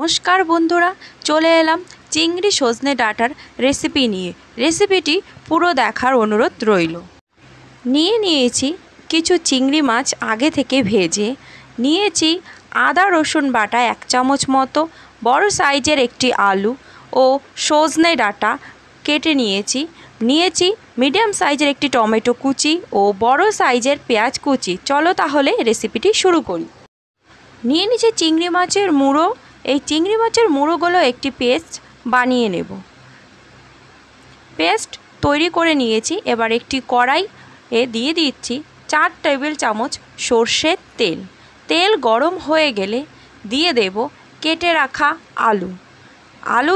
নমস্কার বন্ধুরা, চলে এলাম চিংড়ি সজনে ডাঁটার রেসিপি নিয়ে। রেসিপিটি পুরো দেখার অনুরোধ রইল। নিয়েছি কিছু চিংড়ি মাছ আগে থেকে ভেজে নিয়েছি, আদা রসুন বাটা 1 চামচ মতো, বড় সাইজের একটি আলু ও সজনে ডাঁটা কেটে নিয়েছি মিডিয়াম সাইজের একটি টমেটো কুচি ও বড় সাইজের পেঁয়াজ কুচি। চলো তাহলে রেসিপিটি শুরু করি। নিয়ে নিয়েছি চিংড়ি মাছের মুড়ো। এই চিংড়ি মাছের মুড়োগুলো একটি পেস্ট বানিয়ে নেব। পেস্ট তৈরি করে নিয়েছি। এবার একটি কড়াই দিয়ে দিচ্ছি 4 টেবিল চামচ সর্ষের তেল। তেল গরম হয়ে গেলে দিয়ে দেব কেটে রাখা আলু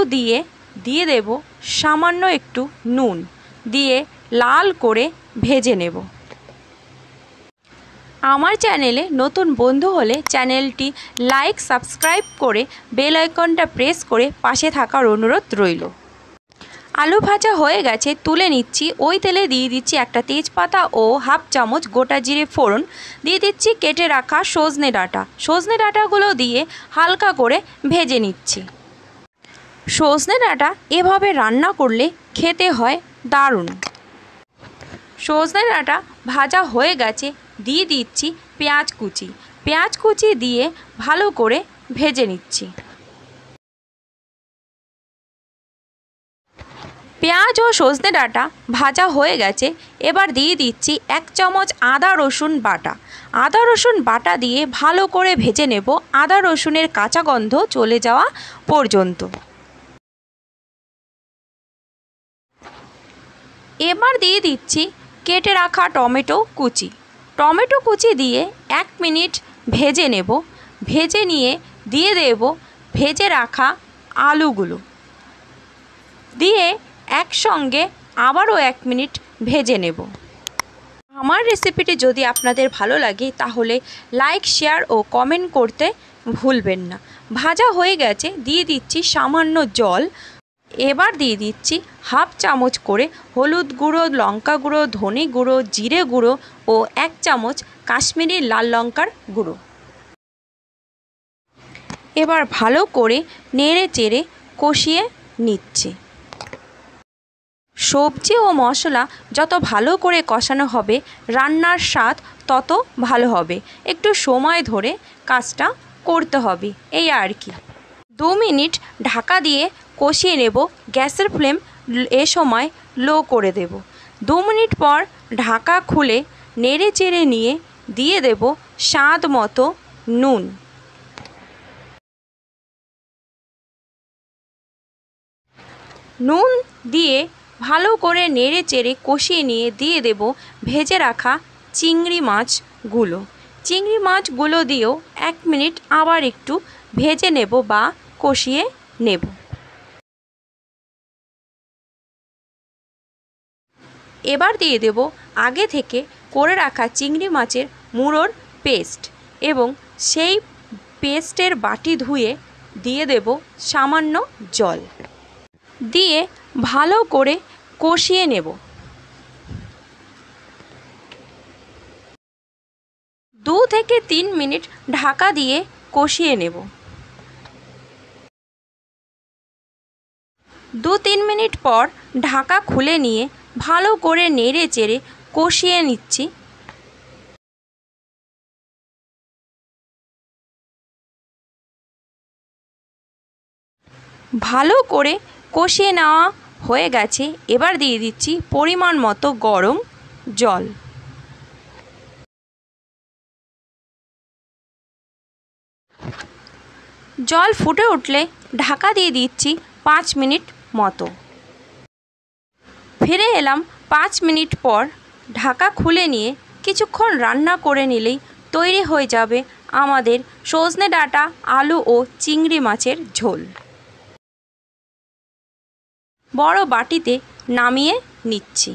দিয়ে দেব সামান্য একটু নুন দিয়ে লাল করে ভেজে নেব। আমার চ্যানেলে নতুন বন্ধু হলে চ্যানেলটি লাইক সাবস্ক্রাইব করে বেল আইকনটা প্রেস করে পাশে থাকার অনুরোধ রইল। আলু ভাজা হয়ে গেছে, তুলে নিচ্ছি। ওই তেলে দিয়ে দিচ্ছি একটা তেজপাতা ও 1/2 চামচ গোটা জিরে ফোড়ন, দিয়ে দিচ্ছি কেটে রাখা সজনে ডাঁটাগুলো দিয়ে হালকা করে ভেজে নিচ্ছি। সজনে ডাঁটা এভাবে রান্না করলে খেতে হয় দারুণ। সজনে ডাঁটা ভাজা হয়ে গেছে, দিয়ে দিচ্ছি পেঁয়াজ কুচি দিয়ে ভালো করে ভেজে নিচ্ছি। পেঁয়াজ ও সজনে ডাঁটা ভাজা হয়ে গেছে, এবার দিয়ে দিচ্ছি 1 চামচ আদা রসুন বাটা দিয়ে ভালো করে ভেজে নেব, আদা রসুনের কাঁচা গন্ধ চলে যাওয়া পর্যন্ত। এবার দিয়ে দিচ্ছি কেটে রাখা টমেটো কুচি দিয়ে 1 মিনিট ভেজে নেব। ভেজে নিয়ে দিয়ে দেব ভেজে রাখা আলুগুলো, দিয়ে একসঙ্গে আবারও 1 মিনিট ভেজে নেব। আমার রেসিপিটি যদি আপনাদের ভালো লাগে তাহলে লাইক, শেয়ার ও কমেন্ট করতে ভুলবেন না। ভাজা হয়ে গেছে, দিয়ে দিচ্ছি সামান্য জল। এবার দিয়ে দিচ্ছি 1/2 চামচ করে হলুদ গুঁড়ো, লঙ্কা গুঁড়ো, ধনে গুঁড়ো, জিরে গুঁড়ো ও 1 চামচ কাশ্মীরি লাল লঙ্কার গুঁড়ো। এবার ভালো করে নেড়ে চেড়ে কষিয়ে নিচ্ছি। সবজি ও মশলা যত ভালো করে কষানো হবে রান্নার স্বাদ তত ভালো হবে। একটু সময় ধরে কাজটা করতে হবে, এই আর কি। 2 মিনিট ঢাকা দিয়ে কষিয়ে নেব। গ্যাসের ফ্লেম এ সময় লো করে দেব। 2 মিনিট পর ঢাকা খুলে নেড়ে চেড়ে নিয়ে দিয়ে দেব স্বাদ মতো নুন। নুন দিয়ে ভালো করে নেড়ে চেড়ে কষিয়ে নিয়ে দিয়ে দেব ভেজে রাখা চিংড়ি মাছগুলো দিয়েও 1 মিনিট আবার একটু ভেজে নেব বা কষিয়ে নেব। এবার দিয়ে দেব আগে থেকে করে রাখা চিংড়ি মাছের মুড়োর পেস্ট এবং সেই পেস্টের বাটি ধুয়ে দিয়ে দেব সামান্য জল, দিয়ে ভালো করে কষিয়ে নেব। 2 থেকে 3 মিনিট ঢাকা দিয়ে কষিয়ে নেব। 2-3 মিনিট পর ঢাকা খুলে নিয়ে ভালো করে নেড়ে চেড়ে কষিয়ে নিচ্ছি। ভালো করে কষিয়ে নেওয়া হয়ে গেছে, এবার দিয়ে দিচ্ছি পরিমাণ মতো গরম জল। জল ফুটে উঠলে ঢাকা দিয়ে দিচ্ছি 5 মিনিট মতো। ফিরে এলাম 5 মিনিট পর। ঢাকা খুলে নিয়ে কিছুক্ষণ রান্না করে নিলেই তৈরি হয়ে যাবে আমাদের সজনে ডাঁটা, আলু ও চিংড়ি মাছের ঝোল। বড় বাটিতে নামিয়ে নিচ্ছি।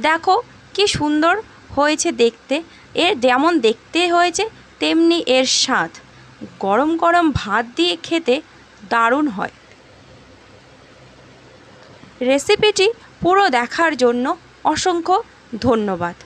দেখো কি সুন্দর হয়েছে দেখতে। এর যেমন দেখতে হয়েছে তেমনি এর স্বাদ। গরম গরম ভাত দিয়ে খেতে দারুণ হয়। রেসিপিটি পুরো দেখার জন্য অসংখ্য ধন্যবাদ।